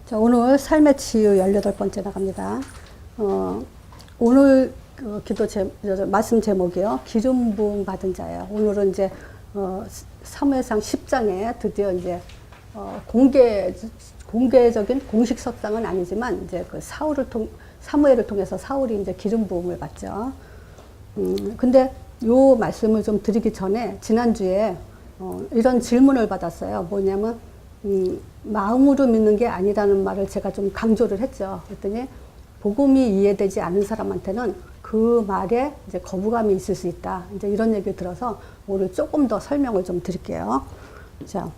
자, 오늘 삶의 치유 18번째 나갑니다. 오늘 기도 말씀 제목이요. 기름 부음 받은 자예요. 오늘은 이제 사무엘상 10장에 드디어 이제 공개적인 공식 석상은 아니지만 이제 그 사무엘을 통해서 사울이 이제 기름 부음을 받죠. 근데 요 말씀을 좀 드리기 전에 지난주에 이런 질문을 받았어요. 뭐냐면 마음으로 믿는 게 아니라는 말을 제가 좀 강조를 했죠. 그랬더니 복음이 이해되지 않는 사람한테는 그 말에 이제 거부감이 있을 수 있다. 이제 이런 얘기를 들어서 오늘 조금 더 설명을 좀 드릴게요. 자,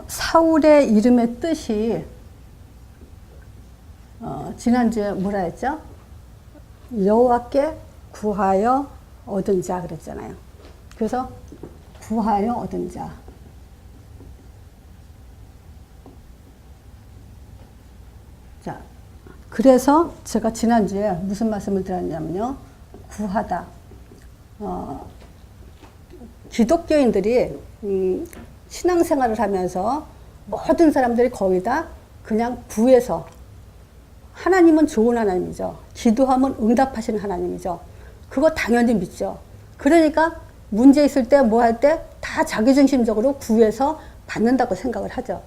사울의 이름의 뜻이 지난주에 뭐라 했죠? 여호와께 구하여 얻은 자 그랬잖아요. 그래서 구하여 얻은 자. 자, 그래서 제가 지난주에 무슨 말씀을 드렸냐면요. 구하다. 기독교인들이 신앙생활을 하면서 모든 사람들이 거의 다 그냥 구해서, 하나님은 좋은 하나님이죠. 기도하면 응답하시는 하나님이죠. 그거 당연히 믿죠. 그러니까 문제 있을 때 뭐 할 때 다 자기중심적으로 구해서 받는다고 생각을 하죠.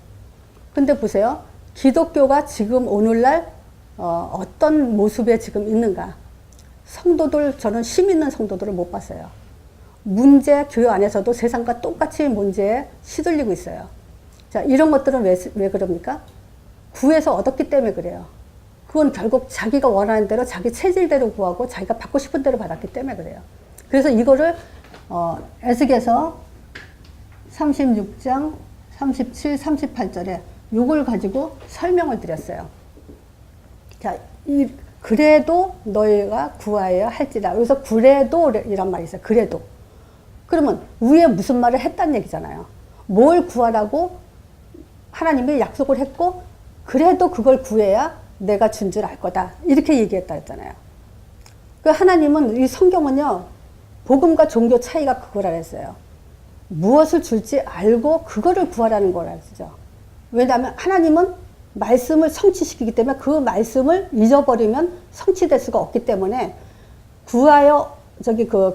근데 보세요. 기독교가 지금 오늘날 어떤 모습에 지금 있는가. 성도들, 저는 심 있는 성도들을 못 봤어요. 문제, 교회 안에서도 세상과 똑같이 문제에 시들리고 있어요. 자, 이런 것들은 왜 그럽니까? 구해서 얻었기 때문에 그래요. 그건 결국 자기가 원하는 대로 자기 체질대로 구하고 자기가 받고 싶은 대로 받았기 때문에 그래요. 그래서 이거를 에스겔서 36장 37, 38절에 요걸 가지고 설명을 드렸어요. 자, 그래도 너희가 구하여야 할지라. 여기서 그래도 이란 말이 있어요. 그래도. 그러면 위에 무슨 말을 했다는 얘기잖아요. 뭘 구하라고 하나님이 약속을 했고 그래도 그걸 구해야 내가 준 줄 알 거다. 이렇게 얘기했다 했잖아요. 그 하나님은 이 성경은요. 복음과 종교 차이가 그거라 했어요. 무엇을 줄지 알고 그거를 구하라는 거라 했죠. 왜냐하면 하나님은 말씀을 성취시키기 때문에 그 말씀을 잊어버리면 성취될 수가 없기 때문에 구하여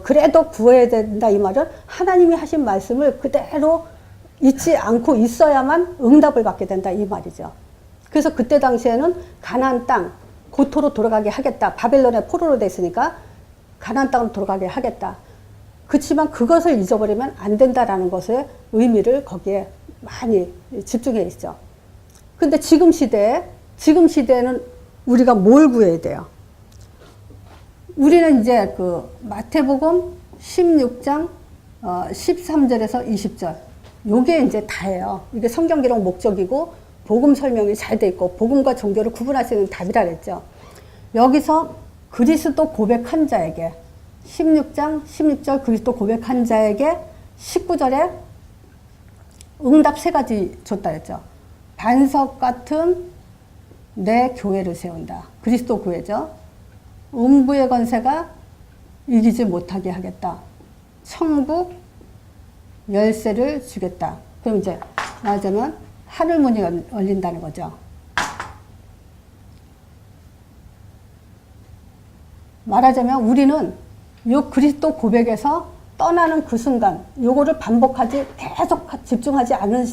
그래도 구해야 된다 이 말은 하나님이 하신 말씀을 그대로 잊지 않고 있어야만 응답을 받게 된다 이 말이죠. 그래서 그때 당시에는 가나안 땅 고토로 돌아가게 하겠다. 바벨론의 포로로 돼 있으니까 가나안 땅으로 돌아가게 하겠다. 그렇지만 그것을 잊어버리면 안 된다라는 것의 의미를 거기에 많이 집중해 있죠. 근데 지금 시대에는 우리가 뭘 구해야 돼요? 우리는 이제 그 마태복음 16장 13절에서 20절. 요게 이제 다예요. 이게 성경 기록 목적이고 복음 설명이 잘 돼 있고 복음과 종교를 구분할 수 있는 답이라 그랬죠. 여기서 그리스도 고백한 자에게 16장 16절 그리스도 고백한 자에게 19절에 응답 3가지 줬다 했죠. 반석 같은 내 교회를 세운다. 그리스도 교회죠. 음부의 권세가 이기지 못하게 하겠다. 천국 열쇠를 주겠다. 그럼 이제 말하자면 하늘문이 열린다는 거죠. 말하자면 우리는 이 그리스도 고백에서 떠나는 그 순간, 요거를 반복하지 계속 집중하지 않은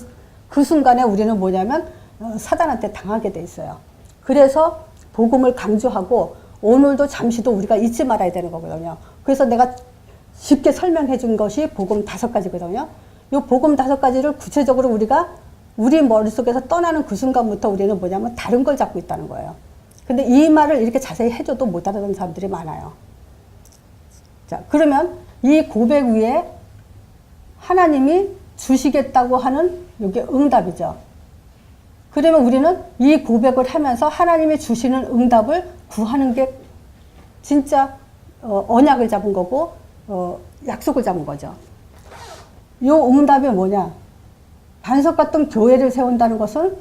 그 순간에 우리는 뭐냐면 사단한테 당하게 돼 있어요. 그래서 복음을 강조하고 오늘도 잠시도 우리가 잊지 말아야 되는 거거든요. 그래서 내가 쉽게 설명해 준 것이 복음 5가지거든요. 이 복음 5가지를 구체적으로 우리가 우리 머릿속에서 떠나는 그 순간부터 우리는 뭐냐면 다른 걸 잡고 있다는 거예요. 근데 이 말을 이렇게 자세히 해줘도 못 알아듣는 사람들이 많아요. 자, 그러면 이 고백 위에 하나님이 주시겠다고 하는 이게 응답이죠. 그러면 우리는 이 고백을 하면서 하나님이 주시는 응답을 구하는 게 진짜 언약을 잡은 거고 약속을 잡은 거죠. 이 응답이 뭐냐? 반석 같은 교회를 세운다는 것은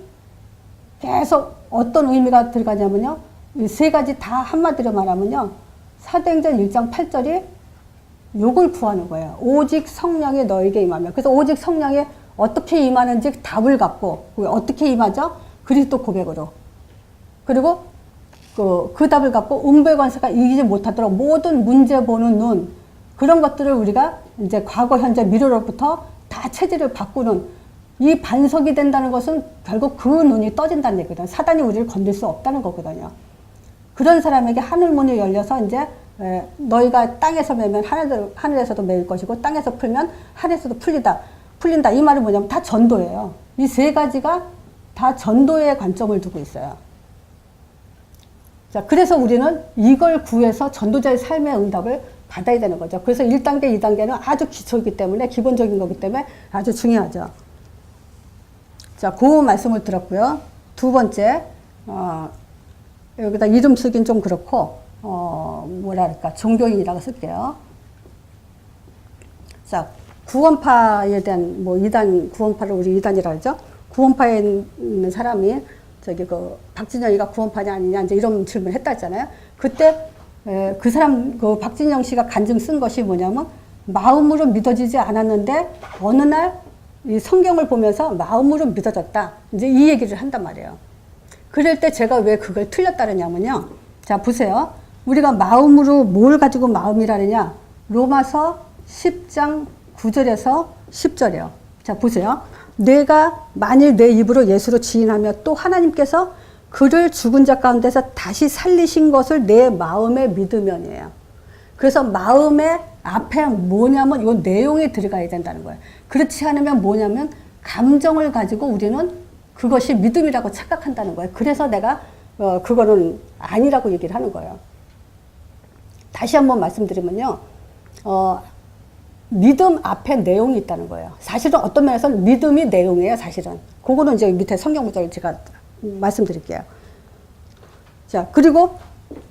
계속 어떤 의미가 들어가냐면요. 이 3가지 다 한마디로 말하면요. 사도행전 1장 8절이 요걸 구하는 거예요. 오직 성령이 너에게 임하며. 그래서 오직 성령이 어떻게 임하는지 답을 갖고 어떻게 임하죠? 그리스도 고백으로. 그리고 그 답을 갖고 음부의 권세가 이기지 못하도록 모든 문제 보는 눈, 그런 것들을 우리가 이제 과거, 현재, 미래로부터 다 체질을 바꾸는, 이 반석이 된다는 것은 결국 그 눈이 떠진다는 얘기거든요. 사단이 우리를 건들 수 없다는 거거든요. 그런 사람에게 하늘 문이 열려서 이제 너희가 땅에서 매면 하늘에서도 매일 것이고 땅에서 풀면 하늘에서도 풀린다. 이 말은 뭐냐면 다 전도예요. 이 세 가지가 다 전도의 관점을 두고 있어요. 자, 그래서 우리는 이걸 구해서 전도자의 삶의 응답을 받아야 되는 거죠. 그래서 1단계, 2단계는 아주 기초이기 때문에, 기본적인 거기 때문에 아주 중요하죠. 자, 그 말씀을 들었고요. 두 번째, 여기다 이름 쓰긴 좀 그렇고, 뭐랄까, 종교인이라고 쓸게요. 자, 구원파에 대한, 뭐, 2단, 구원파를 우리 2단이라고 하죠. 구원파에 있는 사람이, 박진영이가 구원파냐 아니냐, 이제 이런 질문을 했다 했잖아요. 그때, 그 사람, 박진영 씨가 간증 쓴 것이 뭐냐면, 마음으로 믿어지지 않았는데, 어느 날, 이 성경을 보면서 마음으로 믿어졌다. 이제 이 얘기를 한단 말이에요. 그럴 때 제가 왜 그걸 틀렸다 그러냐면요. 자, 보세요. 우리가 마음으로 뭘 가지고 마음이라느냐. 로마서 10장 9절에서 10절이에요. 자, 보세요. 내가 만일 내 입으로 예수로 지인하며 또 하나님께서 그를 죽은 자 가운데서 다시 살리신 것을 내 마음에 믿으면이에요. 그래서 마음의 앞에 뭐냐면 이 내용이 들어가야 된다는 거예요. 그렇지 않으면 뭐냐면 감정을 가지고 우리는 그것이 믿음이라고 착각한다는 거예요. 그래서 내가 그거는 아니라고 얘기를 하는 거예요. 다시 한번 말씀드리면요. 믿음 앞에 내용이 있다는 거예요. 사실은 어떤 면에서는 믿음이 내용이에요. 사실은. 그거는 이제 밑에 성경 구절을 제가 말씀드릴게요. 자, 그리고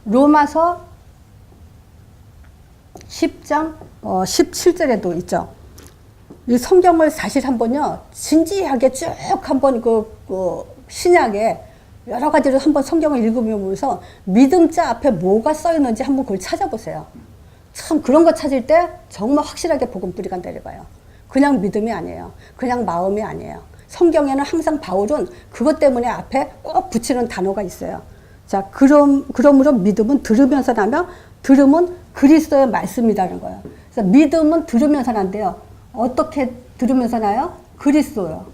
로마서 10장 17절에도 있죠. 이 성경을 사실 한번요, 진지하게 쭉 한번 신약에 여러 가지로 한번 성경을 읽으면서 믿음자 앞에 뭐가 써 있는지 한번 그걸 찾아보세요. 참 그런 거 찾을 때 정말 확실하게 복음뿌리가 내려가요. 그냥 믿음이 아니에요. 그냥 마음이 아니에요. 성경에는 항상 바울은 그것 때문에 앞에 꼭 붙이는 단어가 있어요. 자, 그러므로 믿음은 들으면서 나며 들음은 그리스도의 말씀이라는 거예요. 그래서 믿음은 들으면서 난대요. 어떻게 들으면서 나요? 그리스도요.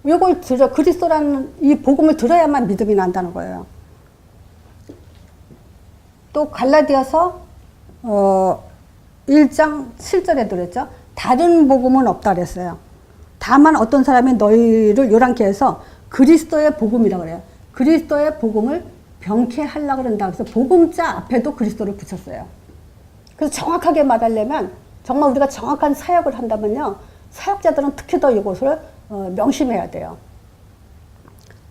이걸 그리스도라는 이 복음을 들어야만 믿음이 난다는 거예요. 또 갈라디아서 1장 7절에도 그랬죠. 다른 복음은 없다 그랬어요. 다만 어떤 사람이 너희를 요란케 해서 그리스도의 복음이라고 그래요. 그리스도의 복음을 병케하려고 그런다. 그래서 복음자 앞에도 그리스도를 붙였어요. 그래서 정확하게 말하려면 정말 우리가 정확한 사역을 한다면요. 사역자들은 특히 더 이것을 명심해야 돼요.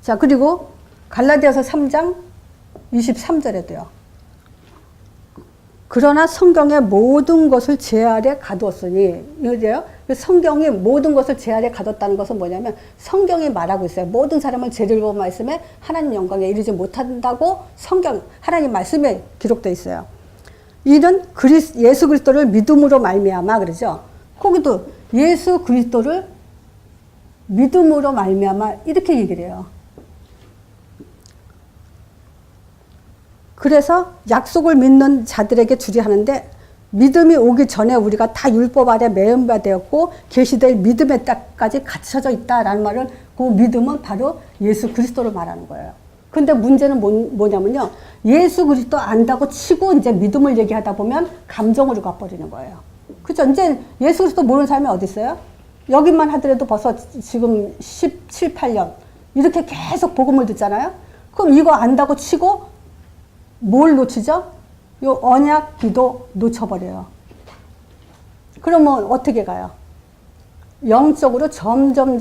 자, 그리고 갈라디아서 3장 23절에도요. 그러나 성경의 모든 것을 제 아래 가두었으니, 이거예요. 성경이 모든 것을 제 아래 가뒀다는 것은 뭐냐면 성경이 말하고 있어요. 모든 사람은 죄를 본 말씀에 하나님 영광에 이르지 못한다고 하나님 말씀에 기록되어 있어요. 이는 예수 그리스도를 믿음으로 말미암아 그러죠. 거기도 예수 그리스도를 믿음으로 말미암아 이렇게 얘기를 해요. 그래서 약속을 믿는 자들에게 주리 하는데 믿음이 오기 전에 우리가 다 율법 아래 매은 바 되었고 계시될 믿음의 땅까지 갇혀져 있다라는 말은 그 믿음은 바로 예수 그리스도를 말하는 거예요. 근데 문제는 뭐냐면요. 예수 그리스도 안다고 치고 이제 믿음을 얘기하다 보면 감정으로 가버리는 거예요. 그죠? 이제 예수 그리스도 모르는 사람이 어디 있어요? 여기만 하더라도 벌써 지금 17, 8년 이렇게 계속 복음을 듣잖아요. 그럼 이거 안다고 치고 뭘 놓치죠? 요 언약 기도 놓쳐버려요. 그러면 어떻게 가요? 영적으로 점점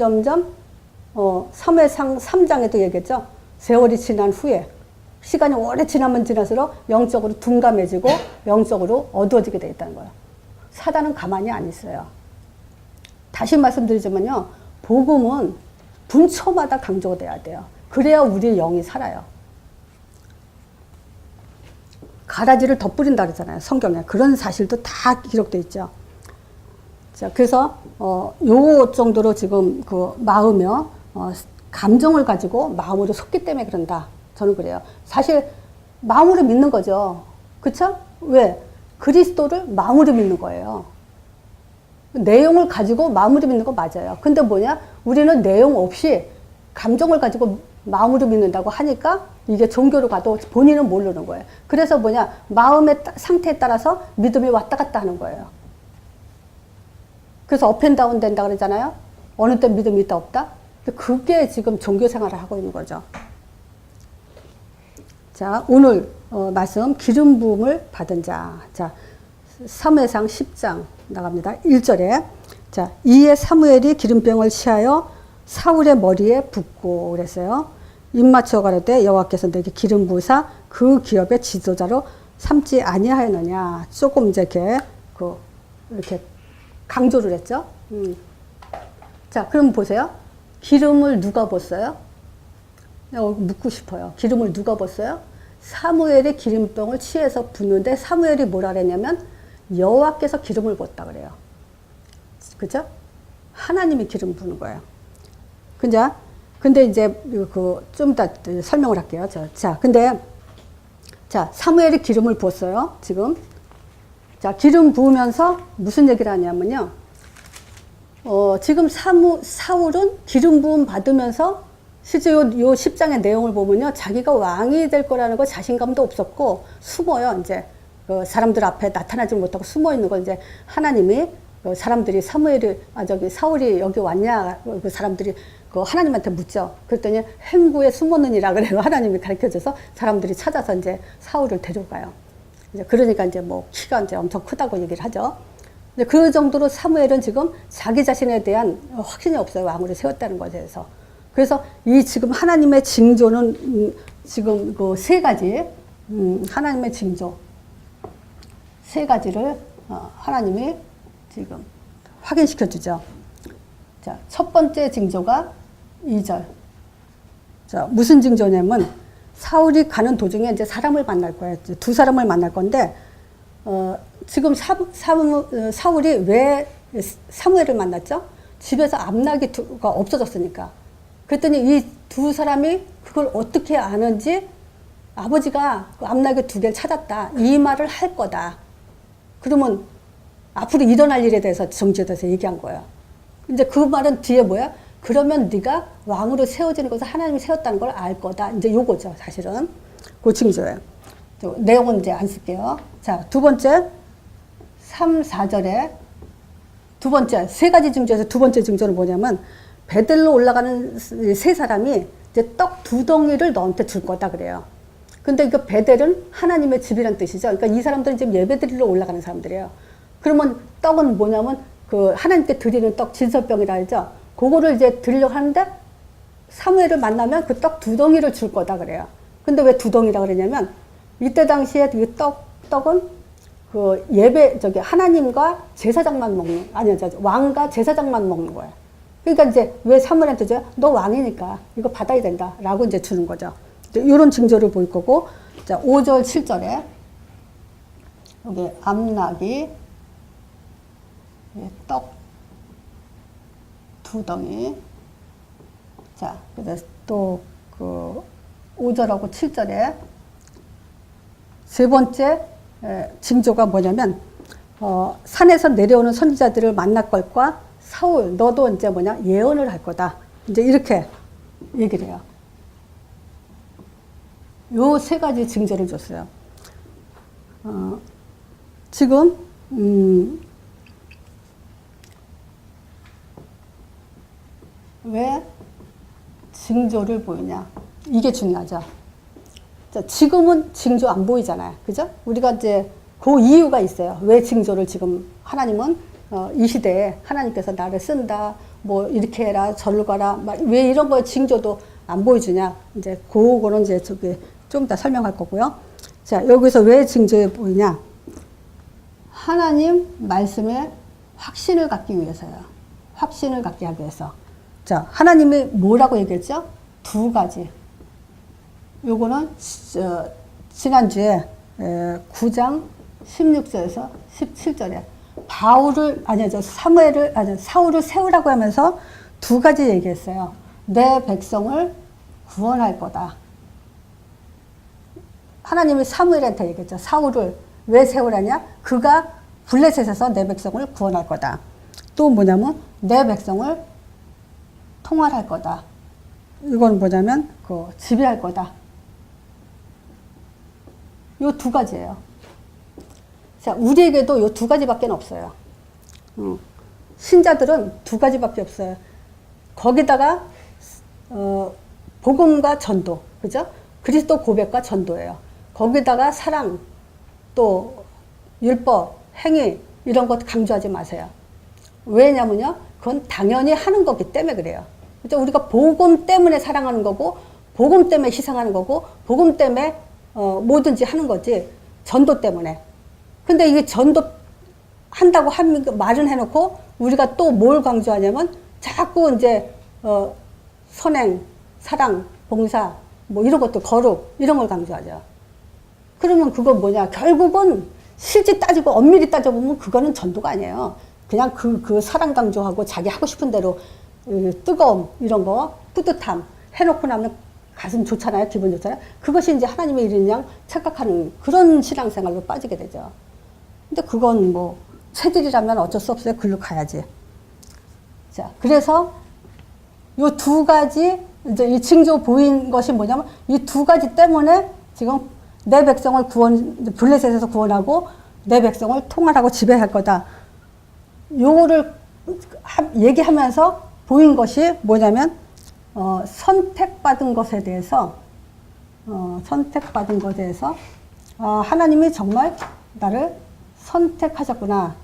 사무엘상 3장에도 얘기했죠. 세월이 지난 후에 시간이 오래 지나면 지날수록 영적으로 둔감해지고 영적으로 어두워지게 되어 있다는 거예요. 사단은 가만히 안 있어요. 다시 말씀드리자면요. 복음은 분초마다 강조가 돼야 돼요. 그래야 우리의 영이 살아요. 가라지를 덧뿌린다 그러잖아요. 성경에. 그런 사실도 다 기록되어 있죠. 자, 그래서 요 정도로 지금 그 마음이요. 감정을 가지고 마음으로 속기 때문에 그런다. 저는 그래요. 사실 마음으로 믿는 거죠. 그쵸? 왜? 그리스도를 마음으로 믿는 거예요. 내용을 가지고 마음으로 믿는 거 맞아요. 근데 뭐냐? 우리는 내용 없이 감정을 가지고 마음으로 믿는다고 하니까 이게 종교로 가도 본인은 모르는 거예요. 그래서 뭐냐? 마음의 상태에 따라서 믿음이 왔다 갔다 하는 거예요. 그래서 업앤다운 된다 그러잖아요. 어느 때 믿음이 있다 없다. 그게 지금 종교 생활을 하고 있는 거죠. 자, 오늘 말씀 기름 부음을 받은 자. 자, 사무엘상 10장 나갑니다. 1절에 자, 이에 사무엘이 기름병을 취하여 사울의 머리에 붓고 그랬어요. 입 맞춰 가로되 여호와께서 내게 기름 부으사 그 기업의 지도자로 삼지 아니하였느냐. 조금 이제 이렇게 강조를 했죠. 자, 그럼 보세요. 기름을 누가 붓어요? 묻고 싶어요. 기름을 누가 붓어요? 사무엘이 기름병을 취해서 붓는데 사무엘이 뭐라 그랬냐면 여호와께서 기름을 붓다 그래요. 그죠? 하나님이 기름 부는 거예요. 근데 이제 좀 이따 설명을 할게요. 자, 사무엘이 기름을 부었어요. 지금. 자, 기름 부으면서 무슨 얘기를 하냐면요. 지금 사울은 기름 부음 받으면서 실제 요 10장의 내용을 보면요. 자기가 왕이 될 거라는 거 자신감도 없었고 숨어요. 이제 사람들 앞에 나타나지 못하고 숨어 있는 걸 이제 하나님이 사람들이 사울이 여기 왔냐? 그 사람들이 하나님한테 묻죠. 그랬더니 행구에 숨었느니라 그래요. 하나님이 가르쳐줘서 사람들이 찾아서 이제 사울을 데려가요. 이제 그러니까 이제 뭐 키가 이제 엄청 크다고 얘기를 하죠. 그 정도로 사무엘은 지금 자기 자신에 대한 확신이 없어요. 왕으로 세웠다는 것에 대해서. 그래서 이 지금 하나님의 징조는 지금 그 세 가지, 하나님의 징조 세 가지를 하나님이 지금 확인시켜 주죠. 자, 첫 번째 징조가 2절. 자, 무슨 징조냐면 사울이 가는 도중에 이제 사람을 만날 거예요. 두 사람을 만날 건데, 지금 사울이 왜 사무엘을 만났죠? 집에서 암나귀가 없어졌으니까. 그랬더니 이 두 사람이 그걸 어떻게 아는지 아버지가 그 암나귀 2개를 찾았다. 이 말을 할 거다. 그러면 앞으로 일어날 일에 대해서 정지에 대해서 얘기한 거예요. 이제 그 말은 뒤에 뭐야? 그러면 네가 왕으로 세워지는 것을 하나님이 세웠다는 걸 알 거다. 이제 요거죠, 사실은. 그 징조예요. 내용은 이제 안 쓸게요. 자, 두 번째, 3, 4절에 두 번째, 세 가지 징조에서 두 번째 징조는 뭐냐면 베델로 올라가는 세 사람이 이제 떡 2덩이를 너한테 줄 거다 그래요. 근데 이거 베델은 하나님의 집이란 뜻이죠. 그러니까 이 사람들은 지금 예배 드리러 올라가는 사람들이에요. 그러면 떡은 뭐냐면 그 하나님께 드리는 떡 진설병이라 하죠. 그거를 이제 드리려고 하는데 사무엘을 만나면 그 떡 2덩이를 줄 거다 그래요. 근데 왜 2덩이라 그러냐면 이때 당시에 그 떡은 그 하나님과 제사장만 먹는, 왕과 제사장만 먹는 거예요. 그러니까 이제 왜 사무엘한테 줘요? 너 왕이니까 이거 받아야 된다. 라고 이제 주는 거죠. 이런 징조를 볼 거고. 자, 5절, 7절에 여기 암나귀, 떡 2덩이. 자, 그래서 또 그 5절하고 7절에 세 번째 징조가 뭐냐면, 산에서 내려오는 선지자들을 만날 것과 사울, 너도 이제 예언을 할 거다. 이제 이렇게 얘기를 해요. 요 세 가지 징조를 줬어요. 지금, 왜 징조를 보이냐. 이게 중요하죠. 자, 지금은 징조 안 보이잖아요. 그죠? 우리가 이제 그 이유가 있어요. 왜 징조를 지금 하나님은 이 시대에 하나님께서 나를 쓴다. 뭐 이렇게 해라. 절로 가라. 왜 이런 거 징조도 안 보여주냐. 이제 그거는 이제 좀 이따 설명할 거고요. 자, 여기서 왜 징조에 보이냐. 하나님 말씀에 확신을 갖기 위해서요. 확신을 갖게 하기 위해서. 자, 하나님이 뭐라고 얘기했죠? 2가지. 요거는 지난주에 9장 16절에서 17절에 사울을 세우라고 하면서 2가지 얘기했어요. 내 백성을 구원할 거다. 하나님이 사무엘한테 얘기했죠. 사울을 왜 세우라냐? 그가 블레셋에서 내 백성을 구원할 거다. 또 뭐냐면 내 백성을 통할할 거다. 이건 뭐냐면 지배할 거다. 요 두 가지예요. 자, 우리에게도 요 두 가지밖에 없어요. 신자들은 두 가지밖에 없어요. 거기다가 복음과 전도, 그죠? 그리스도 고백과 전도예요. 거기다가 사랑, 또 율법, 행위 이런 것 강조하지 마세요. 왜냐면요, 그건 당연히 하는 거기 때문에 그래요. 그죠? 우리가 복음 때문에 사랑하는 거고, 복음 때문에 희생하는 거고, 복음 때문에 뭐든지 하는 거지. 전도 때문에. 근데 이게 전도 한다고 말은 해놓고 우리가 또 뭘 강조하냐면 자꾸 이제 선행, 사랑, 봉사 뭐 이런 것도 거룩 이런 걸 강조하죠. 그러면 그거 뭐냐? 결국은 실제 따지고 엄밀히 따져보면 그거는 전도가 아니에요. 그냥 그 사랑 강조하고 자기 하고 싶은 대로 뜨거움 이런 거 뿌듯함 해놓고 나면 가슴 좋잖아요. 기분 좋잖아요. 그것이 이제 하나님의 일인 양 착각하는 그런 신앙생활로 빠지게 되죠. 근데 그건 뭐 체질이라면 어쩔 수 없어요. 글로 가야지. 자, 그래서 요 두 가지 이제 이 징조 보인 것이 뭐냐면 이 두 가지 때문에 지금 내 백성을 블레셋에서 구원하고 내 백성을 통할하고 지배할 거다. 요거를 얘기하면서 보인 것이 뭐냐면 선택받은 것에 대해서 하나님이 정말 나를 선택하셨구나.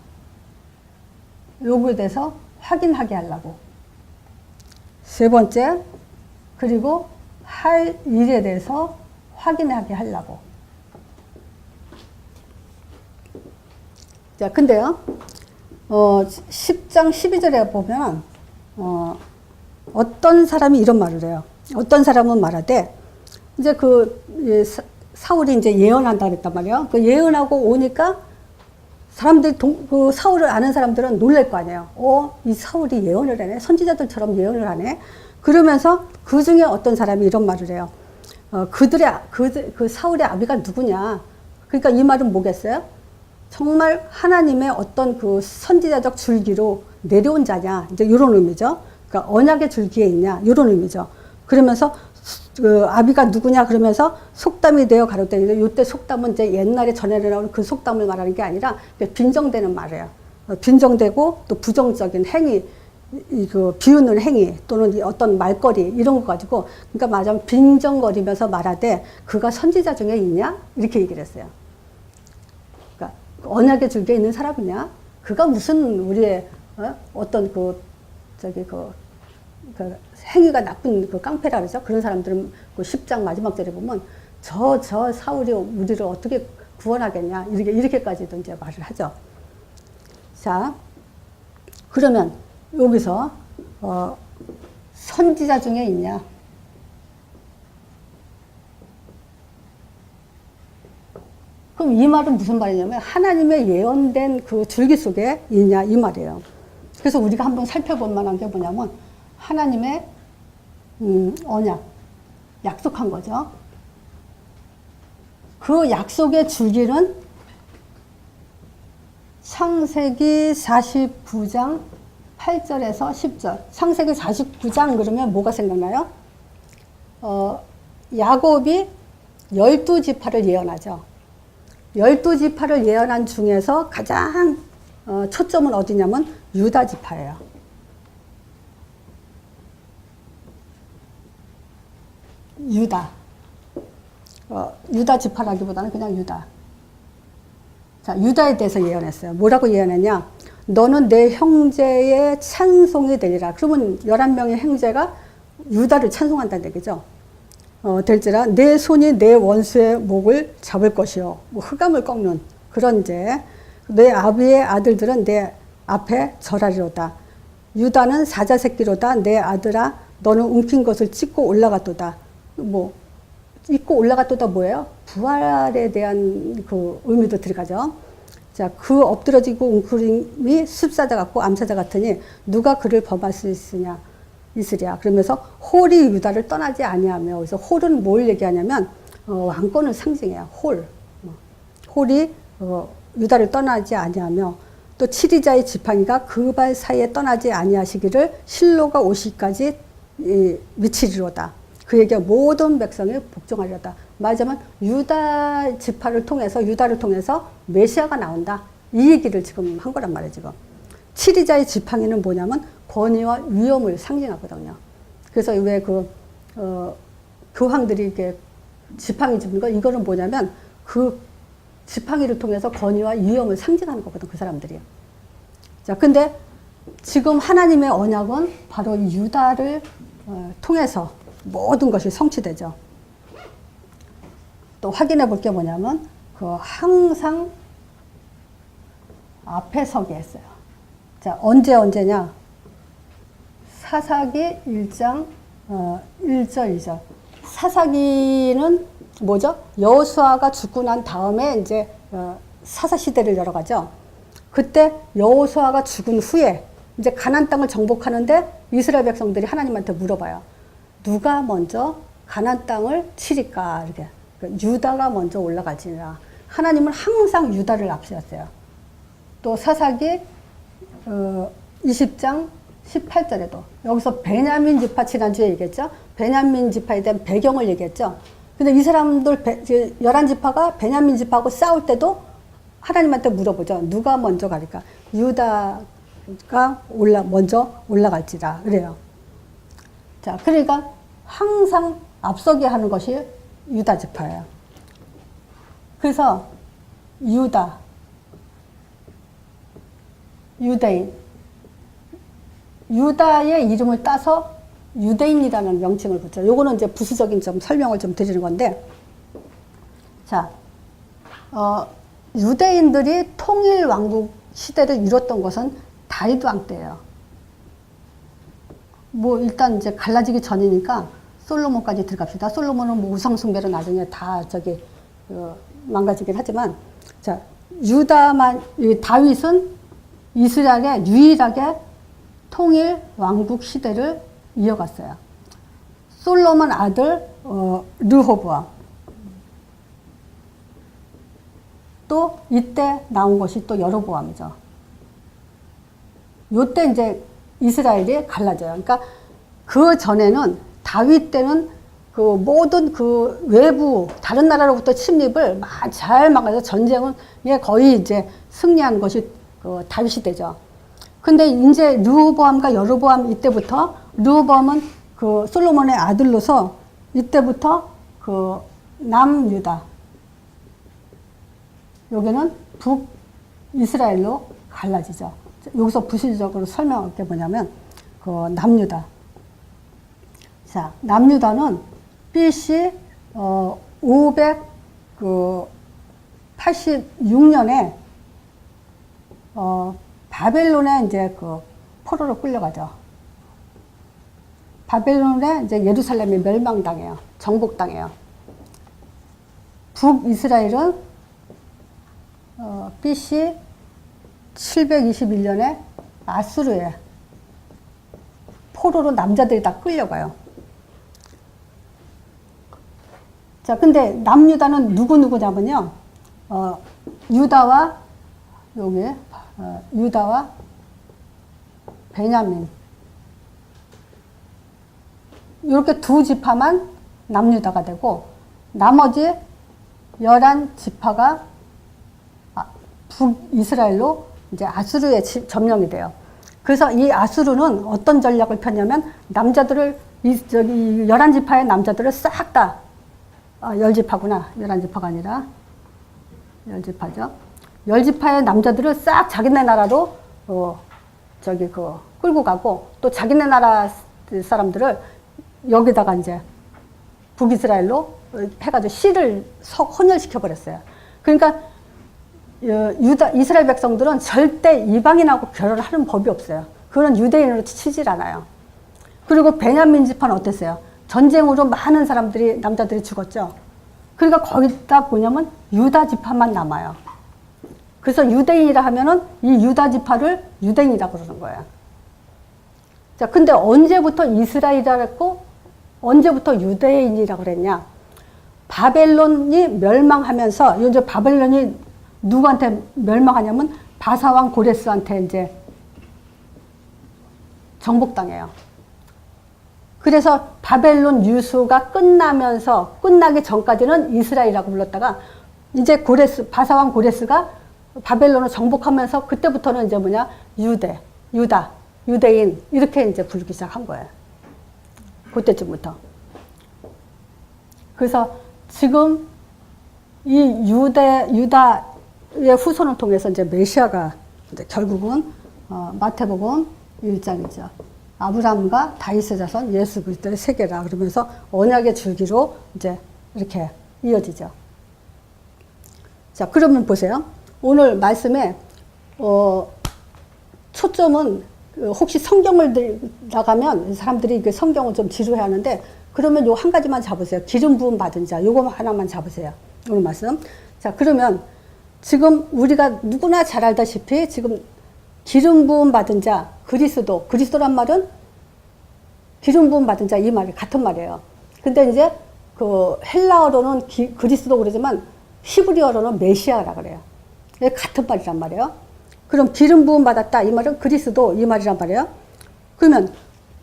요거에 대해서 확인하게 하려고. 세 번째, 그리고 할 일에 대해서 확인하게 하려고. 자, 근데요, 10장 12절에 보면, 어떤 사람이 이런 말을 해요. 어떤 사람은 말하되, 이제 사울이 이제 예언한다 그랬단 말이에요. 그 예언하고 오니까 사람들이 그 사울을 아는 사람들은 놀랄 거 아니에요. 이 사울이 예언을 하네. 선지자들처럼 예언을 하네. 그러면서 그 중에 어떤 사람이 이런 말을 해요. 그 사울의 아비가 누구냐. 그러니까 이 말은 뭐겠어요? 정말 하나님의 어떤 그 선지자적 줄기로 내려온 자냐. 이제 이런 의미죠. 그러니까 언약의 줄기에 있냐. 이런 의미죠. 그러면서 그 아비가 누구냐 그러면서 속담이 되어 가로되 이때 속담은 이제 옛날에 전해져 나오는 그 속담을 말하는 게 아니라 빈정되는 말이에요. 빈정되고 또 부정적인 행위, 비웃는 행위 또는 어떤 말거리 이런 거 가지고 그러니까 말하자면 빈정거리면서 말하되 그가 선지자 중에 있냐 이렇게 얘기를 했어요. 그러니까 언약의 줄기에 있는 사람이냐? 그가 무슨 우리의 어떤 행위가 나쁜 깡패라 그러죠. 그런 사람들은 10장 마지막 절에 보면 저 사울이 우리를 어떻게 구원하겠냐. 이렇게까지도 이제 말을 하죠. 자, 그러면 여기서, 선지자 중에 있냐. 그럼 이 말은 무슨 말이냐면 하나님의 예언된 그 줄기 속에 있냐 이 말이에요. 그래서 우리가 한번 살펴볼 만한 게 뭐냐면 하나님의 언약, 약속한 거죠. 그 약속의 줄기는 창세기 49장 8절에서 10절. 창세기 49장 그러면 뭐가 생각나요? 야곱이 12지파를 예언하죠. 12지파를 예언한 중에서 가장 초점은 어디냐면 유다지파예요. 유다 지파라기보다는 그냥 유다. 자, 유다에 대해서 예언했어요. 뭐라고 예언했냐? 너는 내 형제의 찬송이 되리라. 그러면 11명의 형제가 유다를 찬송한다는 얘기죠. 될지라 내 손이 내 원수의 목을 잡을 것이요. 뭐 흑암을 꺾는 그런 이제 내 아비의 아들들은 내 앞에 절하리로다. 유다는 사자 새끼로다. 내 아들아 너는 움킨 것을 찢고 올라갔도다. 뭐 잊고 올라갔도다 뭐예요? 부활에 대한 그 의미도 들어가죠. 자, 그 엎드러지고 웅크림이 습사자 같고 암사자 같으니 누가 그를 범할 수 있으냐. 이스랴. 그러면서 홀이 유다를 떠나지 아니하며, 그래서 홀은 뭘 얘기하냐면 왕권을 상징해요. 홀이 유다를 떠나지 아니하며, 또 칠이자의 지팡이가 그 발 사이에 떠나지 아니하시기를 실로가 오시기까지 미치리로다. 그에게 모든 백성이 복종하리로다. 말하자면 유다 지파를 통해서, 유다를 통해서 메시아가 나온다. 이 얘기를 지금 한 거란 말이에요, 지금. 칠이자의 지팡이는 뭐냐면 권위와 위엄을 상징하거든요. 그래서 왜 교황들이 이렇게 지팡이 짚는 거, 이거는 뭐냐면 그 지팡이를 통해서 권위와 위엄을 상징하는 거거든, 그 사람들이. 자, 근데 지금 하나님의 언약은 바로 이 유다를 통해서 모든 것이 성취되죠. 또 확인해 볼 게 뭐냐면 항상 앞에 서게 했어요. 자, 언제냐? 사사기 1장 1절 2절. 사사기는 뭐죠? 여호수아가 죽고 난 다음에 이제 사사 시대를 열어가죠. 그때 여호수아가 죽은 후에 이제 가나안 땅을 정복하는데 이스라엘 백성들이 하나님한테 물어봐요. 누가 먼저 가나안 땅을 치리까? 이렇게. 유다가 먼저 올라갈지니라. 하나님은 항상 유다를 앞세웠어요. 또 사사기 20장 18절에도 여기서 베냐민 지파, 지난주에 얘기했죠. 베냐민 지파에 대한 배경을 얘기했죠. 근데 이 사람들 11지파가 베냐민 지파하고 싸울 때도 하나님한테 물어보죠. 누가 먼저 갈까? 유다가 먼저 올라갈지라 그래요. 자, 그러니까 항상 앞서게 하는 것이 유다 지파예요. 그래서 유대인, 유다의 이름을 따서 유대인이라는 명칭을 붙여요. 요거는 이제 부수적인 좀 설명을 좀 드리는 건데, 자, 유대인들이 통일 왕국 시대를 이뤘던 것은 다윗 왕 때예요. 뭐 일단 이제 갈라지기 전이니까 솔로몬까지 들어갑시다. 솔로몬은 뭐 우상 숭배로 나중에 다 망가지긴 하지만, 자, 다윗은 이스라엘의 유일하게 통일 왕국 시대를 이어갔어요. 솔로몬 아들 르호보암. 또 이때 나온 것이 또 여로보암이죠. 요때 이제 이스라엘이 갈라져요. 그러니까 그 전에는 다윗 때는 그 모든 그 외부 다른 나라로부터 침입을 잘 막아서 전쟁은 거의 이제 승리한 것이 다윗이 되죠. 근데 이제 르호보암과 여로보암 이때부터, 르호보암은 그 솔로몬의 아들로서 이때부터 그 남유다, 여기는 북이스라엘로 갈라지죠. 여기서 부실적으로 설명할 게 뭐냐면 그 남유다. 자, 남유다는 BC 586년에 바벨론에 이제 그 포로로 끌려가죠. 바벨론에 이제 예루살렘이 멸망당해요. 정복당해요. 북이스라엘은 BC 721년에 아수르에 포로로 남자들이 다 끌려가요. 자, 근데 남유다는 누구냐면요. 유다와 베냐민. 이렇게 두 지파만 남유다가 되고, 나머지 11지파가 북이스라엘로 이제 아수르에 점령이 돼요. 그래서 이 아수르는 어떤 전략을 폈냐면, 남자들을, 11지파의 남자들을 싹 다, 10지파구나. 11지파가 아니라, 10지파죠. 10지파의 남자들을 싹 자기네 나라로, 끌고 가고, 또 자기네 나라 사람들을 여기다가 이제 북이스라엘로 해가지고 씨를 혼혈시켜버렸어요. 그러니까, 이스라엘 백성들은 절대 이방인하고 결혼을 하는 법이 없어요. 그건 유대인으로 치질 않아요. 그리고 베냐민 지파는 어땠어요? 전쟁으로 많은 남자들이 죽었죠. 그러니까 거기다 뭐냐면 유다 지파만 남아요. 그래서 유대인이라 하면은 이 유다 지파를 유대인이라고 그러는 거예요. 자, 근데 언제부터 이스라엘이라고 했고 언제부터 유대인이라고 그랬냐? 바벨론이 멸망하면서 이제 바벨론이 누구한테 멸망하냐면 바사왕 고레스한테 이제 정복당해요. 그래서 바벨론 유수가 끝나기 전까지는 이스라엘이라고 불렀다가 이제 바사왕 고레스가 바벨론을 정복하면서 그때부터는 이제 뭐냐? 유대인 이렇게 이제 부르기 시작한 거예요. 그때쯤부터. 그래서 지금 이 유다의 후손을 통해서 이제 메시아가 이제 결국은 마태복음 1장이죠. 아브라함과 다윗의 자손 예수 그리스도의 세계라 그러면서 언약의 줄기로 이제 이렇게 이어지죠. 자, 그러면 보세요. 오늘 말씀에 초점은 혹시 성경을 나가면 사람들이 그 성경을 좀 지루해 하는데 그러면 요 한 가지만 잡으세요. 기름 부음 받은 자. 요거 하나만 잡으세요. 오늘 말씀. 자, 그러면 지금 우리가 누구나 잘 알다시피 지금 기름 부음 받은 자, 그리스도란 말은 기름 부음 받은 자 이 말이 같은 말이에요. 근데 이제 그 헬라어로는 그리스도 그러지만 히브리어로는 메시아라 그래요. 같은 말이란 말이에요. 그럼 기름 부음 받았다 이 말은 그리스도 이 말이란 말이에요. 그러면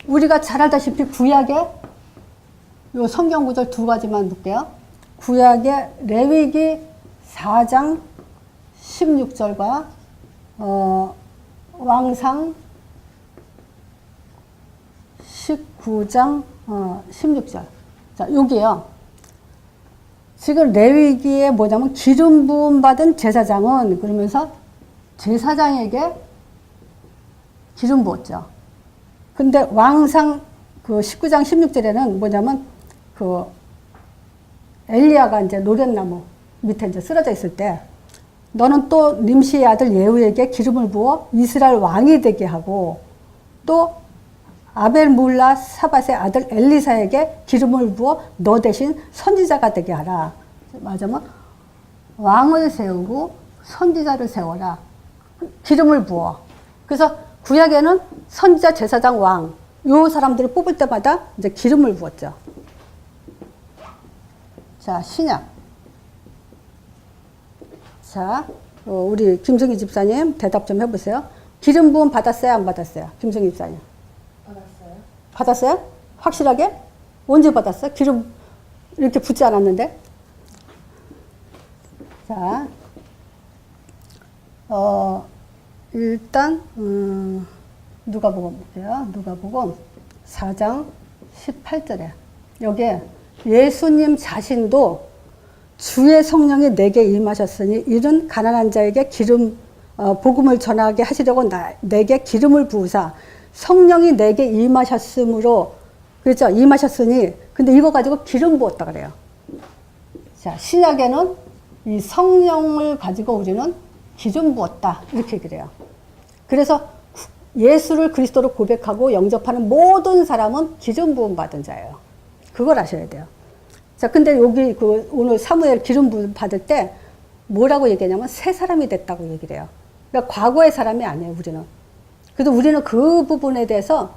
우리가 잘 알다시피 구약에 요 성경 구절 두 가지만 볼게요. 구약의 레위기 4장 16절과 왕상 19장 16절. 자, 여기요. 지금 레위기에 뭐냐면 기름 부음 받은 제사장은 그러면서 제사장에게 기름 부었죠. 근데 왕상 그 19장 16절에는 뭐냐면 그 엘리야가 이제 노랫나무 밑에 이제 쓰러져 있을 때 너는 또 nim시의 아들 예후에게 기름을 부어 이스라엘 왕이 되게 하고 또 아벨 물라 사밧의 아들 엘리사에게 기름을 부어 너 대신 선지자가 되게 하라. 맞으면 왕을 세우고 선지자를 세워라. 기름을 부어. 그래서 구약에는 선지자, 제사장, 왕 요 사람들을 뽑을 때마다 이제 기름을 부었죠. 자, 신약. 자, 우리 김승희 집사님 대답 좀 해보세요. 기름 부음 받았어요? 안 받았어요? 김승희 집사님. 받았어요. 받았어요? 확실하게? 언제 받았어요? 기름 이렇게 붓지 않았는데? 자, 일단, 누가복음 볼게요. 누가복음 4장 18절에. 여기에 예수님 자신도 주의 성령이 내게 임하셨으니 이른 가난한 자에게 복음을 전하게 하시려고 내게 기름을 부으사 성령이 내게 임하셨으므로 그렇죠? 임하셨으니 근데 이거 가지고 기름 부었다 그래요. 자, 신약에는 이 성령을 가지고 우리는 기름 부었다 이렇게 그래요. 그래서 예수를 그리스도로 고백하고 영접하는 모든 사람은 기름 부음 받은 자예요. 그걸 아셔야 돼요. 자, 근데 여기 오늘 사무엘 기름 부음 받을 때 뭐라고 얘기하냐면 새 사람이 됐다고 얘기를 해요. 그러니까 과거의 사람이 아니에요, 우리는. 그래도 우리는 그 부분에 대해서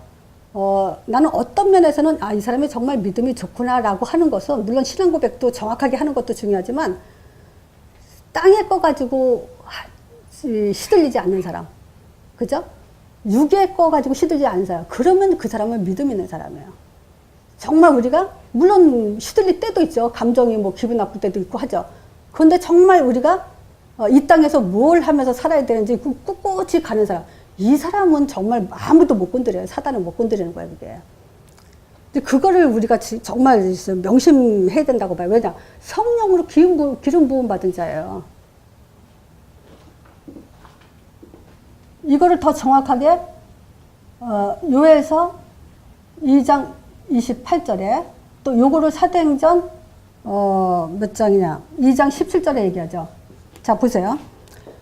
나는 어떤 면에서는 이 사람이 정말 믿음이 좋구나라고 하는 것은 물론 신앙 고백도 정확하게 하는 것도 중요하지만 땅의 거 가지고 시들리지 않는 사람. 그죠? 육의 거 가지고 시들리지 않는 사람. 그러면 그 사람은 믿음 있는 사람이에요. 정말 우리가 물론 시들릴 때도 있죠. 감정이 뭐 기분 나쁠 때도 있고 하죠. 그런데 정말 우리가 이 땅에서 뭘 하면서 살아야 되는지 꿋꿋이 가는 사람. 이 사람은 정말 아무도 못 건드려요. 사단은 못 건드리는 거예요, 그게. 근데 그거를 우리가 정말 명심해야 된다고 봐요. 왜냐? 성령으로 기름 부음 받은 자예요. 이거를 더 정확하게 요에서 2장 28절에 또 요거를 사도행전 몇 장이냐? 2장 17절에 얘기하죠. 자, 보세요.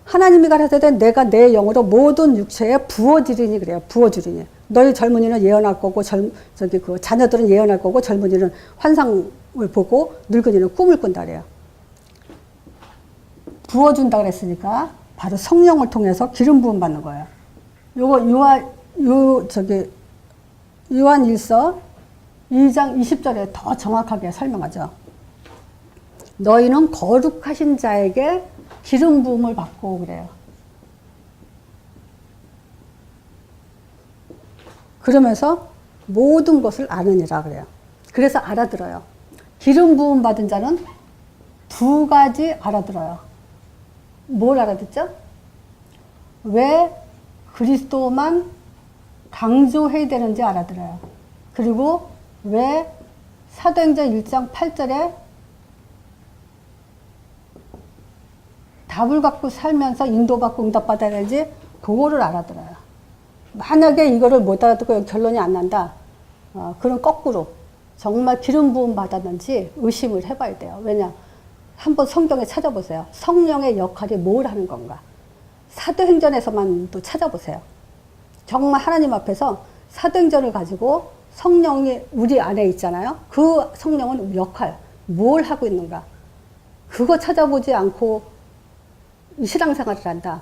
하나님이 가라사대 내가 내 영으로 모든 육체에 부어주리니 그래요. 부어주리니. 너희 젊은이는 예언할 거고 그 자녀들은 예언할 거고 젊은이는 환상을 보고 늙은이는 꿈을 꾼다 그래요. 부어준다 그랬으니까 바로 성령을 통해서 기름 부음 받는 거예요. 요한일서 2장 20절에 더 정확하게 설명하죠. 너희는 거룩하신 자에게 기름 부음을 받고 그래요. 그러면서 모든 것을 아느니라 그래요. 그래서 알아들어요. 기름 부음 받은 자는 두 가지 알아들어요. 뭘 알아듣죠? 왜 그리스도만 강조해야 되는지 알아들어요. 그리고 왜 사도행전 1장 8절에 답을 갖고 살면서 인도받고 응답받아야 되는지 그거를 알아들어요. 만약에 이거를 못 알아듣고 결론이 안 난다. 그럼 거꾸로 정말 기름 부음 받았는지 의심을 해봐야 돼요. 왜냐? 한번 성경에 찾아보세요. 성령의 역할이 뭘 하는 건가? 사도행전에서만 또 찾아보세요. 정말 하나님 앞에서 사도행전을 가지고 성령이 우리 안에 있잖아요. 그 성령은 역할, 뭘 하고 있는가? 그거 찾아보지 않고 신앙생활을 한다.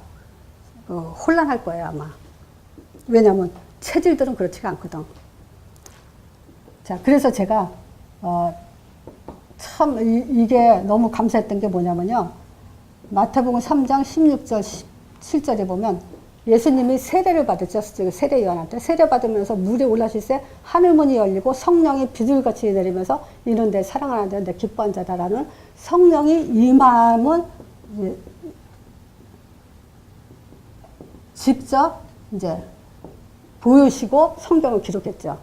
혼란할 거예요, 아마. 왜냐하면 체질들은 그렇지가 않거든. 자, 그래서 제가 참 이게 너무 감사했던 게 뭐냐면요. 마태복음 3장 16절 17절에 보면 예수님이 세례를 받았죠. 세례 요한한테 세례 받으면서 물에 올라실 때 하늘문이 열리고 성령이 비둘같이 내리면서 이는 내 사랑하는 자, 내 기뻐한 자다라는 성령이 임함은 직접 이제 보여주시고 성경을 기록했죠.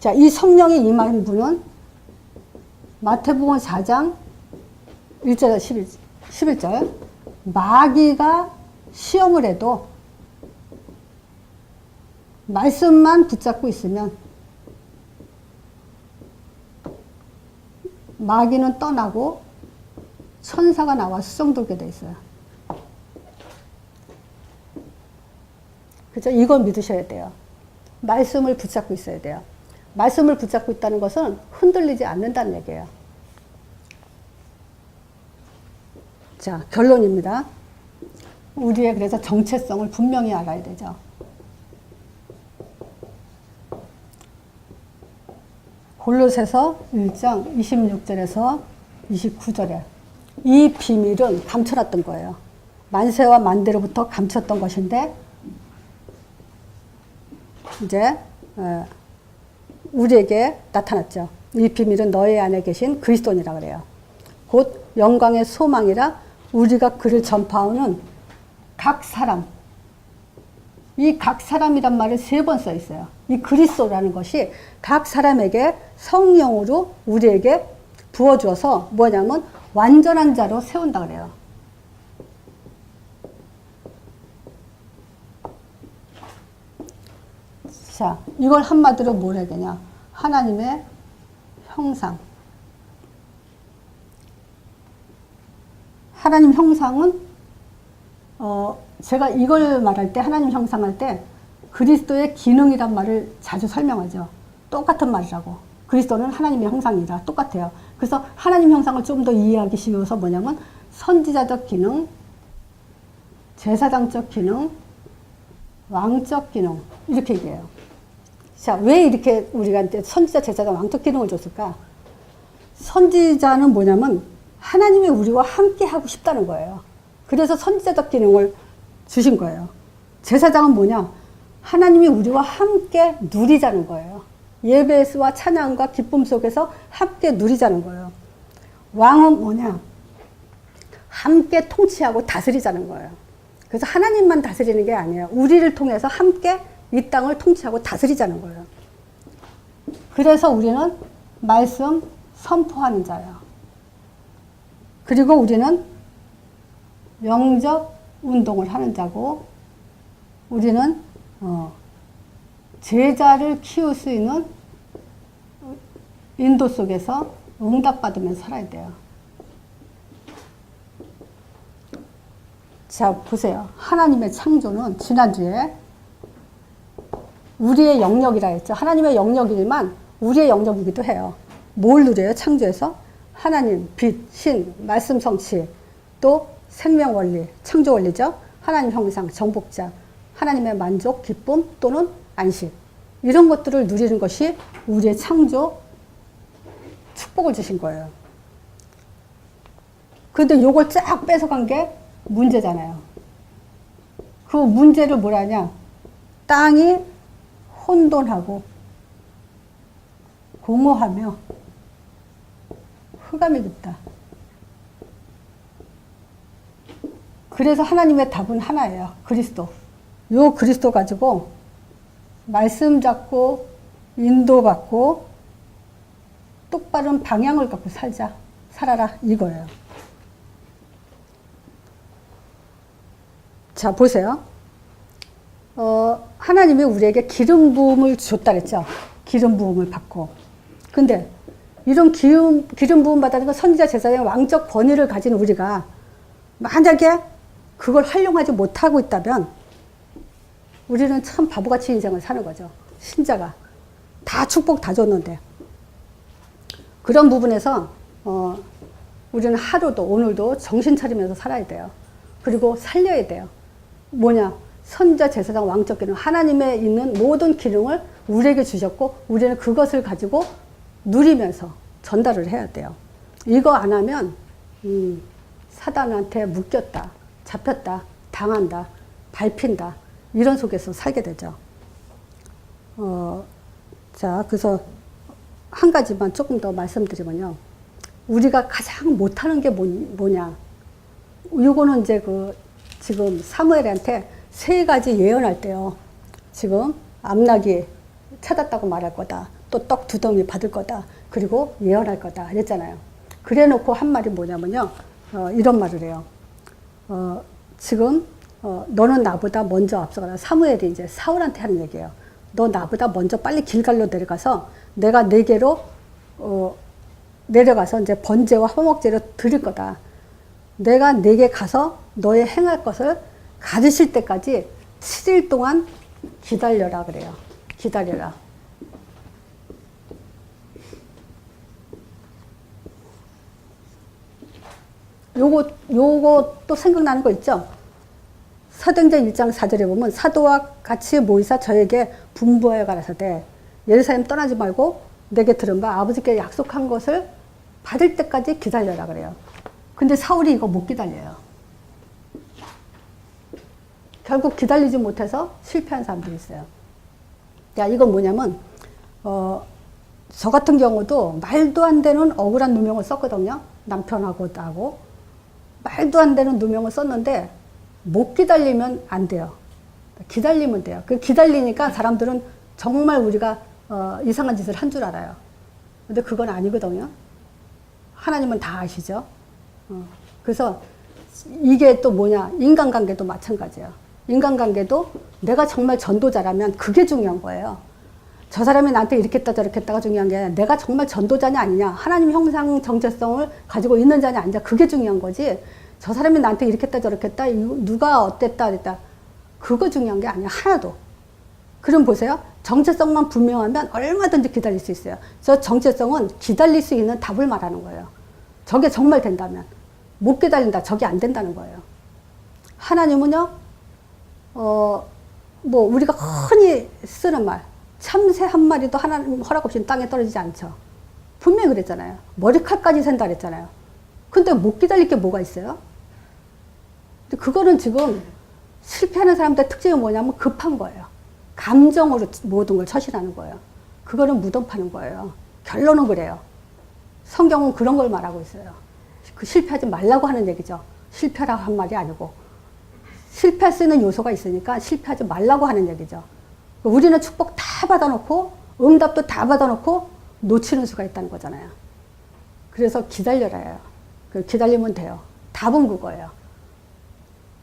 자, 이 성령이 임한 분은 마태복음 4장 1절 11절 마귀가 시험을 해도 말씀만 붙잡고 있으면 마귀는 떠나고 천사가 나와 수정돌게 돼 있어요. 그죠? 이걸 믿으셔야 돼요. 말씀을 붙잡고 있어야 돼요. 말씀을 붙잡고 있다는 것은 흔들리지 않는다는 얘기예요. 자, 결론입니다. 우리의 그래서 정체성을 분명히 알아야 되죠. 골로새서 1장 26절에서 29절에 이 비밀은 감춰놨던 거예요. 만세와 만대로부터 감췄던 것인데 이제 우리에게 나타났죠. 이 비밀은 너희 안에 계신 그리스도니라 그래요. 곧 영광의 소망이라 우리가 그를 전파하는 각 사람, 이 각 사람이란 말을 3번 써 있어요. 이 그리스도라는 것이 각 사람에게 성령으로 우리에게 부어주어서 뭐냐면 완전한 자로 세운다 그래요. 자, 이걸 한마디로 뭘 해야 되냐? 하나님의 형상. 하나님 형상은 제가 이걸 말할 때 하나님 형상할 때 그리스도의 기능이란 말을 자주 설명하죠. 똑같은 말이라고. 그리스도는 하나님의 형상이다. 똑같아요. 그래서 하나님 형상을 좀 더 이해하기 쉬워서 뭐냐면 선지자적 기능, 제사장적 기능, 왕적 기능 이렇게 얘기해요. 자, 왜 이렇게 우리가 선지자, 제사장, 왕적 기능을 줬을까? 선지자는 뭐냐면 하나님이 우리와 함께 하고 싶다는 거예요. 그래서 선지자적 기능을 주신 거예요. 제사장은 뭐냐? 하나님이 우리와 함께 누리자는 거예요. 예배와 찬양과 기쁨 속에서 함께 누리자는 거예요. 왕은 뭐냐? 함께 통치하고 다스리자는 거예요. 그래서 하나님만 다스리는 게 아니에요. 우리를 통해서 함께 이 땅을 통치하고 다스리자는 거예요. 그래서 우리는 말씀 선포하는 자예요. 그리고 우리는 영적 운동을 하는 자고 우리는 제자를 키울 수 있는 인도 속에서 응답받으면서 살아야 돼요. 자, 보세요. 하나님의 창조는 지난주에 우리의 영역이라 했죠. 하나님의 영역이지만 우리의 영역이기도 해요. 뭘 누려요? 창조에서? 하나님, 빛, 신, 말씀 성취, 또 생명 원리, 창조 원리죠. 하나님 형상, 정복자, 하나님의 만족, 기쁨 또는 안식. 이런 것들을 누리는 것이 우리의 창조 축복을 주신 거예요. 근데 요걸 쫙 뺏어간 게 문제잖아요. 그 문제를 뭐라냐? 땅이 혼돈하고 공허하며 흑암이 깊다. 그래서 하나님의 답은 하나예요. 그리스도. 요 그리스도 가지고 말씀 잡고 인도받고 똑바른 방향을 갖고 살아라 이거예요. 자, 보세요. 하나님이 우리에게 기름 부음을 줬다 그랬죠. 기름 부음을 받고. 근데 이런 기름 부음 받는 건 선지자 제사장의 왕적 권위를 가진 우리가 만약에 그걸 활용하지 못하고 있다면 우리는 참 바보같이 인생을 사는 거죠. 신자가. 다 축복 다 줬는데. 그런 부분에서 우리는 하루도 오늘도 정신 차리면서 살아야 돼요. 그리고 살려야 돼요. 뭐냐? 선지자 제사장 왕적 기능, 하나님의 있는 모든 기능을 우리에게 주셨고 우리는 그것을 가지고 누리면서 전달을 해야 돼요. 이거 안 하면 사단한테 묶였다, 잡혔다, 당한다, 밟힌다 이런 속에서 살게 되죠. 자, 그래서 한 가지만 조금 더 말씀드리면요. 우리가 가장 못하는 게 뭐냐? 요거는 이제 지금 사무엘한테 3가지 예언할 때요. 지금 암나귀 찾았다고 말할 거다. 또 떡 2덩이 받을 거다. 그리고 예언할 거다. 그랬잖아요. 그래 놓고 한 말이 뭐냐면요. 이런 말을 해요. 지금 너는 나보다 먼저 앞서가라. 사무엘이 이제 사울한테 하는 얘기예요. 너 나보다 먼저 빨리 길갈로 내려가서 내가 네게로 내려가서 이제 번제와 화목제를 드릴 거다. 내가 네게 가서 너의 행할 것을 가르칠 때까지 7일 동안 기다려라 그래요. 기다려라. 요거 또 생각나는 거 있죠? 사도행전 1장 4절에 보면 사도와 같이 모이사 저에게 분부하여 가라사대 예루살렘 떠나지 말고 내게 들은 바 아버지께 약속한 것을 받을 때까지 기다려라 그래요. 근데 사울이 이거 못 기다려요. 결국 기다리지 못해서 실패한 사람들이 있어요. 야, 이건 뭐냐면 저 같은 경우도 말도 안 되는 억울한 누명을 썼거든요. 남편하고 나하고 말도 안 되는 누명을 썼는데 못 기다리면 안 돼요. 기다리면 돼요. 그 기다리니까 사람들은 정말 우리가 이상한 짓을 한 줄 알아요. 근데 그건 아니거든요. 하나님은 다 아시죠. 그래서 이게 또 뭐냐? 인간관계도 마찬가지예요. 인간관계도 내가 정말 전도자라면 그게 중요한 거예요. 저 사람이 나한테 이렇게 했다 저렇게 했다가 중요한 게 아니라 내가 정말 전도자냐 아니냐, 하나님 형상 정체성을 가지고 있는 자냐 아니냐, 그게 중요한 거지. 저 사람이 나한테 이렇게 했다 저렇게 했다, 누가 어땠다 그랬다, 그거 중요한 게 아니야, 하나도. 그럼 보세요. 정체성만 분명하면 얼마든지 기다릴 수 있어요. 저 정체성은 기다릴 수 있는 답을 말하는 거예요. 저게 정말 된다면. 못 기다린다, 저게 안 된다는 거예요. 하나님은요, 뭐 우리가 흔히 쓰는 말, 참새 한 마리도 하나님 허락 없이 땅에 떨어지지 않죠. 분명히 그랬잖아요. 머리칼까지 샌다 그랬잖아요. 근데 못 기다릴 게 뭐가 있어요? 근데 그거는 지금 실패하는 사람들의 특징이 뭐냐면 급한 거예요. 감정으로 모든 걸 처신하는 거예요. 그거는 무덤 파는 거예요. 결론은 그래요. 성경은 그런 걸 말하고 있어요. 그 실패하지 말라고 하는 얘기죠. 실패라고 한 말이 아니고. 실패할 수 있는 요소가 있으니까 실패하지 말라고 하는 얘기죠. 우리는 축복 다 받아놓고 응답도 다 받아놓고 놓치는 수가 있다는 거잖아요. 그래서 기다려라 해요. 기다리면 돼요. 답은 그거예요.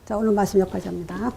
자, 오늘 말씀 여기까지 합니다.